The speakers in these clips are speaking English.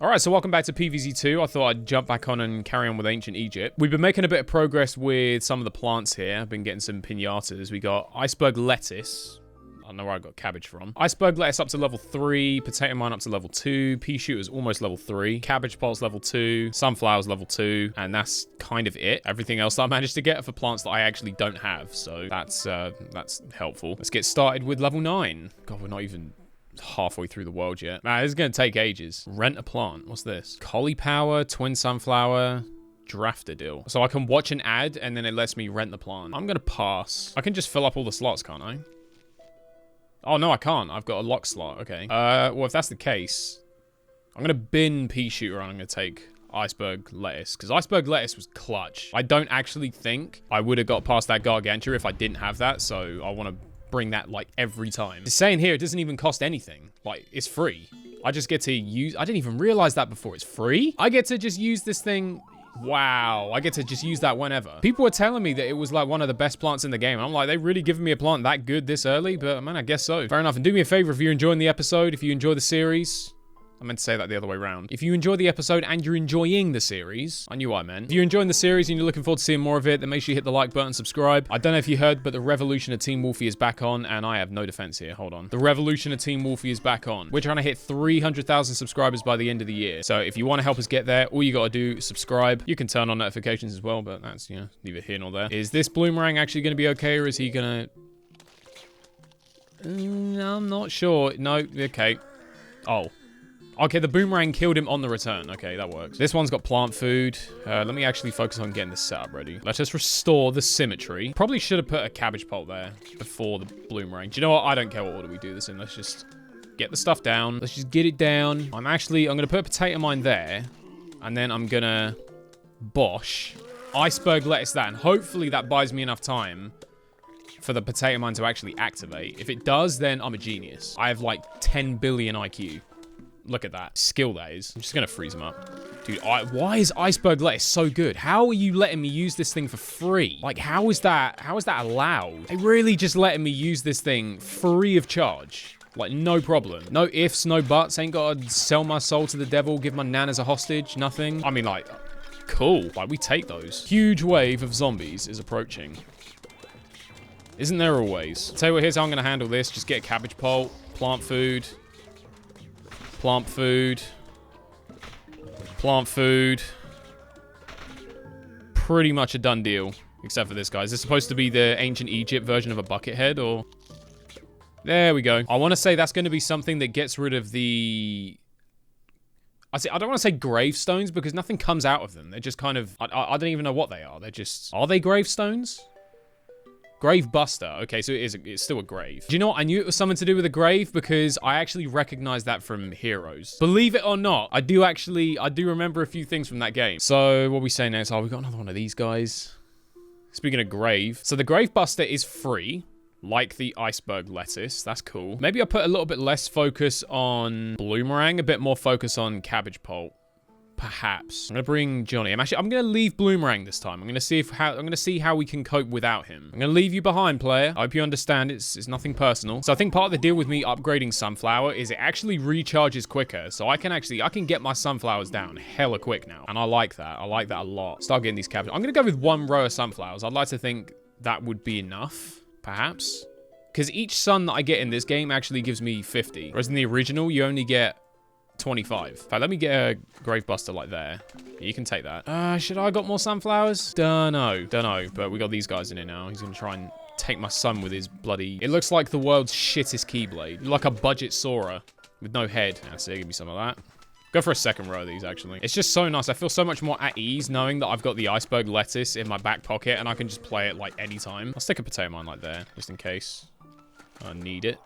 Alright, so welcome back to PvZ2. I thought I'd jump back on and carry on with Ancient Egypt. We've been making a bit of progress with some of the plants here. I've been getting some pinatas. We got Iceberg lettuce. I don't know where I got cabbage from. Iceberg lettuce up to level 3. Potato mine up to level 2. Pea shooter's almost level 3. Cabbage pulse level 2. Sunflower's level 2. And that's kind of it. Everything else that I managed to get are for plants that I actually don't have. So that's helpful. Let's get started with level 9. God, we're not even halfway through the world yet. Man, this is gonna take ages. Rent a plant. What's this? Cauliflower, twin sunflower, daffodil. So I can watch an ad and then it lets me rent the plant. I'm gonna pass. I can just fill up all the slots, can't I? Oh no, I can't. I've got a lock slot. Okay. Well, if that's the case, I'm gonna bin pea shooter and I'm gonna take iceberg lettuce, because iceberg lettuce was clutch. I don't actually think I would have got past that gargantua if I didn't have that, so I want to bring that like every time. It's saying here it doesn't even cost anything. Like, it's free. I just get to use, I didn't even realize that before. It's free? I get to just use this thing. Wow, I get to just use that whenever. People were telling me that it was like one of the best plants in the game. I'm like, they really giving me a plant that good this early? But man, I guess so. Fair enough. And do me a favor, if you're enjoying the episode, if you enjoy the series, I meant to say that the other way around. If you enjoy the episode and you're enjoying the series, I knew what I meant. If you're enjoying the series and you're looking forward to seeing more of it, then make sure you hit the like button, subscribe. I don't know if you heard, but the revolution of Team Wolfy is back on, and I have no defense here. Hold on. The revolution of Team Wolfy is back on. We're trying to hit 300,000 subscribers by the end of the year. So if you want to help us get there, all you got to do is subscribe. You can turn on notifications as well, but that's, you know, neither here nor there. Is this bloomerang actually going to be okay, or is he going to... I'm not sure. No, okay. Oh. Okay, the boomerang killed him on the return. Okay, that works. This one's got plant food. Let me actually focus on getting this setup ready. Let's just restore the symmetry. Probably should have put a cabbage pulp there before the boomerang. Do you know what? I don't care what order we do this in. Let's just get the stuff down. Let's just get it down. I'm going to put a potato mine there. And then I'm going to bosh iceberg lettuce that. And hopefully that buys me enough time for the potato mine to actually activate. If it does, then I'm a genius. I have like 10 billion IQ. Look at that. Skill, that is. I'm just going to freeze him up. Dude, why is iceberg lettuce so good? How are you letting me use this thing for free? Like, how is that allowed? They really just letting me use this thing free of charge. Like, no problem. No ifs, no buts. Ain't got to sell my soul to the devil, give my nan as a hostage, nothing. I mean, like, cool. Like, we take those. Huge wave of zombies is approaching. Isn't there always? Tell you what, here's how I'm going to handle this. Just get cabbage pulp, plant food. Plant food. Plant food. Pretty much a done deal. Except for this guy. Is this supposed to be the ancient Egypt version of a bucket head, or? There we go. I want to say that's going to be something that gets rid of the... I don't want to say gravestones, because nothing comes out of them. They're just kind of... I don't even know what they are. They're just... Are they gravestones? Grave buster. Okay, so it's still a grave. Do you know what? I knew it was something to do with a grave because I actually recognize that from Heroes. Believe it or not, I do remember a few things from that game. So what we say next? Oh, we got another one of these guys. Speaking of grave. So the grave buster is free, like the iceberg lettuce. That's cool. Maybe I'll put a little bit less focus on bloomerang, a bit more focus on cabbage pulp. Perhaps. I'm gonna bring Johnny. I'm gonna leave Bloomerang this time. I'm gonna see how we can cope without him. I'm gonna leave you behind, player. I hope you understand it's nothing personal. So I think part of the deal with me upgrading Sunflower is it actually recharges quicker. So I can get my sunflowers down hella quick now. And I like that. I like that a lot. Start getting these cabbages. I'm gonna go with 1 row of sunflowers. I'd like to think that would be enough, perhaps. Because each sun that I get in this game actually gives me 50. Whereas in the original, you only get 25. In fact, let me get a grave buster like there. You can take that. Should I have got more sunflowers? Dunno, but we got these guys in here now. He's gonna try and take my son with his bloody... It looks like the world's shittest keyblade. Like a budget Sora with no head. That's it, give me some of that. Go for a second row of these, actually. It's just so nice. I feel so much more at ease knowing that I've got the iceberg lettuce in my back pocket and I can just play it like anytime. I'll stick a potato mine like there, just in case I need it.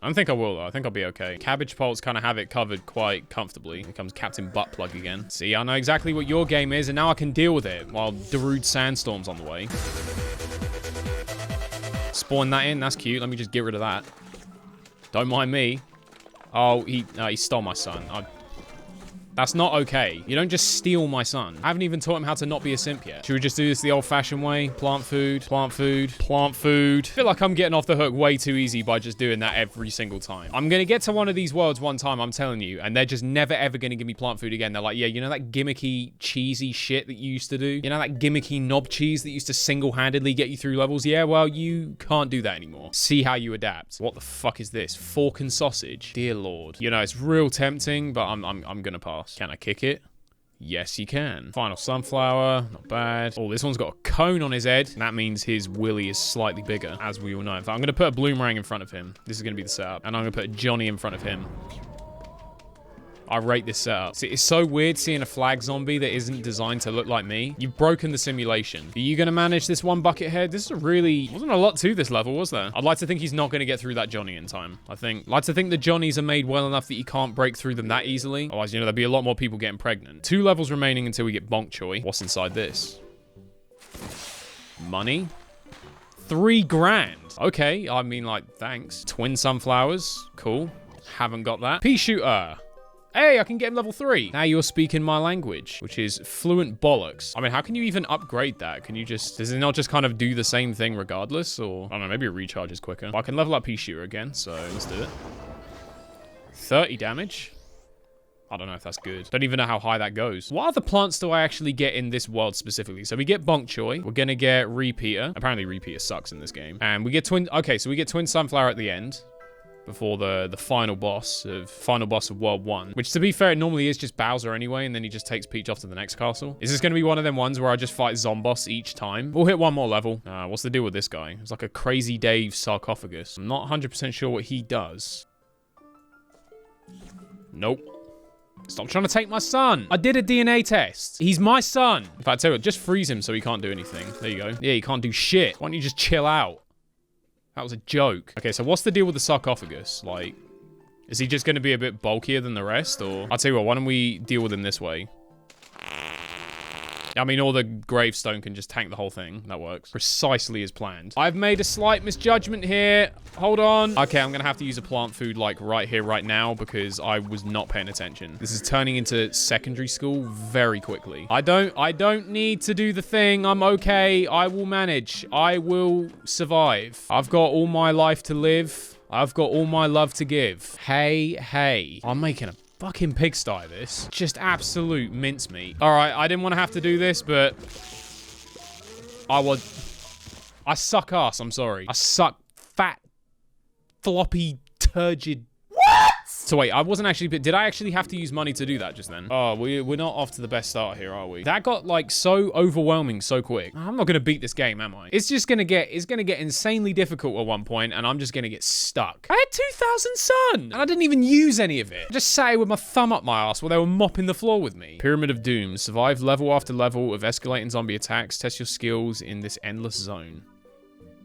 I don't think I will, though. I think I'll be okay. Cabbage pulps kind of have it covered quite comfortably. Here comes Captain Buttplug again. See, I know exactly what your game is, and now I can deal with it while Darude Sandstorm's on the way. Spawn that in. That's cute. Let me just get rid of that. Don't mind me. Oh, he stole my son. That's not okay. You don't just steal my son. I haven't even taught him how to not be a simp yet. Should we just do this the old-fashioned way? Plant food, plant food, plant food. I feel like I'm getting off the hook way too easy by just doing that every single time. I'm going to get to one of these worlds one time, I'm telling you, and they're just never, ever going to give me plant food again. They're like, yeah, you know that gimmicky, cheesy shit that you used to do? You know that gimmicky knob cheese that used to single-handedly get you through levels? Yeah, well, you can't do that anymore. See how you adapt. What the fuck is this? Fork and sausage? Dear Lord. You know, it's real tempting, but I'm going to pass. Can I kick it? Yes, you can. Final sunflower, not bad. Oh, this one's got a cone on his head. And that means his willy is slightly bigger, as we all know. In fact, I'm going to put a bloomerang in front of him. This is going to be the setup. And I'm going to put Johnny in front of him. I rate this setup. See, it's so weird seeing a flag zombie that isn't designed to look like me. You've broken the simulation. Are you going to manage this one bucket head? This is wasn't a lot to this level, was there? I'd like to think he's not going to get through that Johnny in time. I'd like to think the Johnnies are made well enough that you can't break through them that easily. Otherwise, you know, there'd be a lot more people getting pregnant. 2 levels remaining until we get bonk choy. What's inside this? Money? 3 grand. Okay, I mean, like, thanks. Twin sunflowers. Cool. Haven't got that. Pea shooter. Hey, I can get him level 3. Now you're speaking my language, which is fluent bollocks. I mean, how can you even upgrade that? Can you just, does it not just kind of do the same thing regardless? Or, I don't know, maybe it recharges quicker. Well, I can level up pea shooter again, so let's do it. 30 damage. I don't know if that's good. Don't even know how high that goes. What other plants do I actually get in this world specifically? So we get bonk choy. We're gonna get repeater. Apparently repeater sucks in this game. And we get okay, so we get twin sunflower at the end. Before the final boss of World 1. Which, to be fair, it normally is just Bowser anyway, and then he just takes Peach off to the next castle. Is this going to be one of them ones where I just fight Zomboss each time? We'll hit one more level. What's the deal with this guy? It's like a Crazy Dave sarcophagus. I'm not 100% sure what he does. Nope. Stop trying to take my son. I did a DNA test. He's my son. In fact, I tell you what, just freeze him so he can't do anything. There you go. Yeah, he can't do shit. Why don't you just chill out? That was a joke. Okay, so what's the deal with the sarcophagus? Like, is he just going to be a bit bulkier than the rest? Or, I'll tell you what, why don't we deal with him this way? I mean, or the gravestone can just tank the whole thing. That works. Precisely as planned. I've made a slight misjudgment here. Hold on. Okay, I'm going to have to use a plant food, like, right here, right now, because I was not paying attention. This is turning into secondary school very quickly. I don't need to do the thing. I'm okay. I will manage. I will survive. I've got all my life to live. I've got all my love to give. Hey, hey. I'm making a fucking pigsty, this. Just absolute mincemeat. All right, I didn't want to have to do this, but I suck ass, I'm sorry. I suck fat, floppy, turgid. What? So wait, I wasn't actually, did I actually have to use money to do that just then? Oh, we're not off to the best start here, are we? That got like so overwhelming so quick. I'm not gonna beat this game, am I? It's just gonna get, insanely difficult at one point, and I'm just gonna get stuck. I had 2,000 sun, and I didn't even use any of it. I just sat here with my thumb up my ass while they were mopping the floor with me. Pyramid of Doom. Survive level after level of escalating zombie attacks. Test your skills in this endless zone.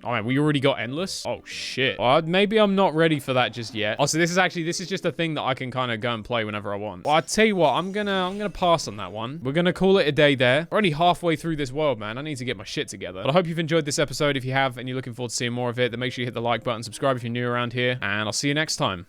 Oh man, we already got endless? Oh shit. Maybe I'm not ready for that just yet. Oh, so this is just a thing that I can kind of go and play whenever I want. Well, I'll tell you what, I'm gonna pass on that one. We're gonna call it a day there. We're only halfway through this world, man. I need to get my shit together. But I hope you've enjoyed this episode. If you have and you're looking forward to seeing more of it, then make sure you hit the like button, subscribe if you're new around here, and I'll see you next time.